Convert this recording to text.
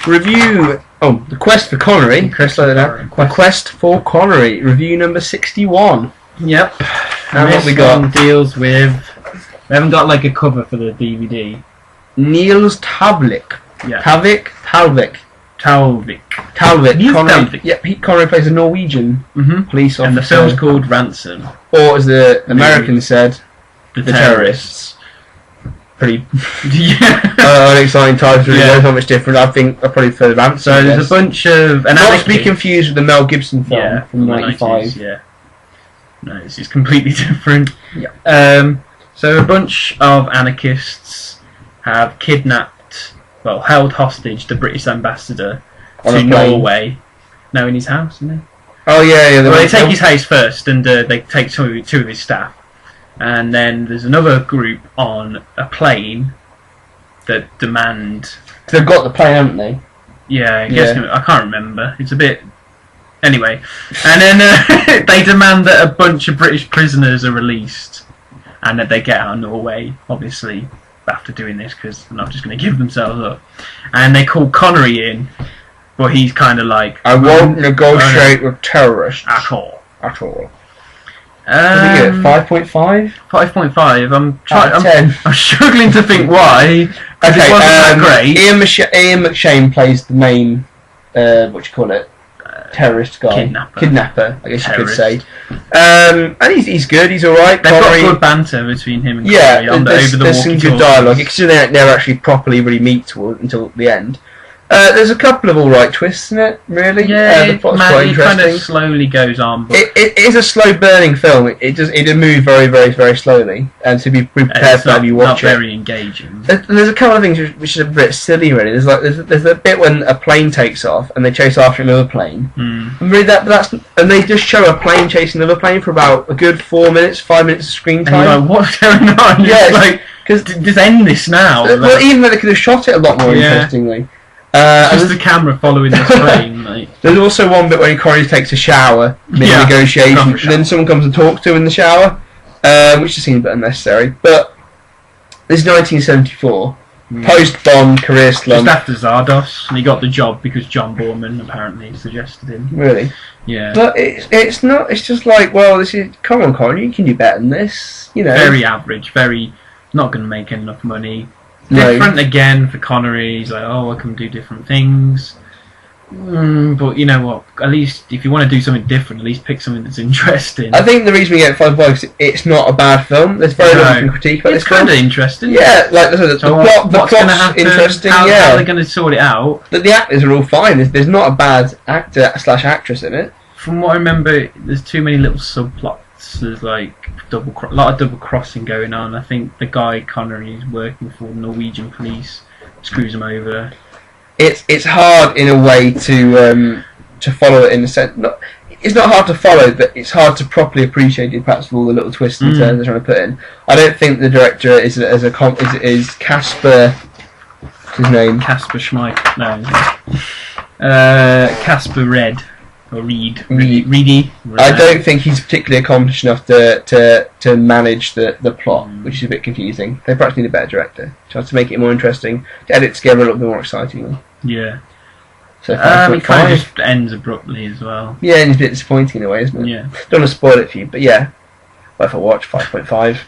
Review. Oh, The Quest for Connery. Quest for Connery. Review number 61. Yep. And what we got? Deals with. We haven't got like a cover for the DVD. Niels Talvik. Yeah. Talvik. Niels Connery. Talvik. Yeah, Pete Connery plays a Norwegian police officer. And the film's called Ransom. Or as the Americans said, The Terrorists. Pretty unexciting title. Really, there's not much different. I think I probably prefer Ransom. So there's a bunch of not to be confused with the Mel Gibson film from '95. Yeah, no, this is completely different. Yeah. So a bunch of anarchists have held hostage the British ambassador to Norway. No, in his house, isn't he? Oh yeah. Well, they take his house first, and they take two of his staff. And then there's another group on a plane that demand... They've got the plane, haven't they? Yeah, I can't remember. It's a bit... Anyway. And then they demand that a bunch of British prisoners are released. And that they get out of Norway, obviously, after doing this, because they're not just going to give themselves up. And they call Connery in, but he's kind of like... I won't negotiate with terrorists. At all. 5.5? 5.5. I'm struggling to think why. Okay, it wasn't that great. Ian McShane plays the main, terrorist guy. Kidnapper, I guess you could say. And he's good, he's alright. They've got good banter between him and Connery over the there's some good dialogue. Considering they never actually properly really meet until the end. There's a couple of alright twists in it, really. Yeah, the plot's quite interesting. It kind of slowly goes on. But it is a slow burning film. It does move very, very, very slowly, and to be prepared for that if you watch it. Not very engaging. There's a couple of things which are a bit silly, really. There's a bit when a plane takes off and they chase after another plane. And really and they just show a plane chasing another plane for about a good 5 minutes of screen time. And you're like, what's going on? Yeah, because just end this now. Well, even though they could have shot it a lot more interestingly. Just the camera following this plane, mate. There's also one bit when Connery takes a shower mid-negotiation, and then someone comes and talks to him in the shower, which just seems a bit unnecessary. But this is 1974, post-Bond career slump. Just after Zardos, and he got the job because John Borman apparently suggested him. Really? Yeah. But it's not. It's just like, well, come on, Connery, you can do better than this. You know. Very average. Very not going to make enough money. Different again for Connery. He's like, I can do different things. But you know what? At least if you want to do something different, at least pick something that's interesting. I think the reason we get 5 bucks, it's not a bad film. There's very little you can critique about this film. It's kind of interesting. Yeah, like the plot's interesting. How are they going to sort it out? The actors are all fine. There's not a bad actor/actress in it. From what I remember, there's too many little subplots. There's like a lot of double crossing going on. I think the guy Connery is working for the Norwegian police screws him over. It's hard in a way to follow it in a sense. It's not hard to follow, but it's hard to properly appreciate it. Perhaps with all the little twists and turns they're trying to put in. I don't think the director is Casper. What's his name? Casper Schmeich. No. Casper Red. Or Reedy. I don't think he's particularly accomplished enough to manage the plot, which is a bit confusing. They perhaps need a better director. Try to make it more interesting, to edit together a little bit more excitingly. Yeah. So it kind of just ends abruptly as well. Yeah, and it's a bit disappointing in a way, isn't it? Yeah. Don't want to spoil it for you, but yeah. Worth a watch, 5.5.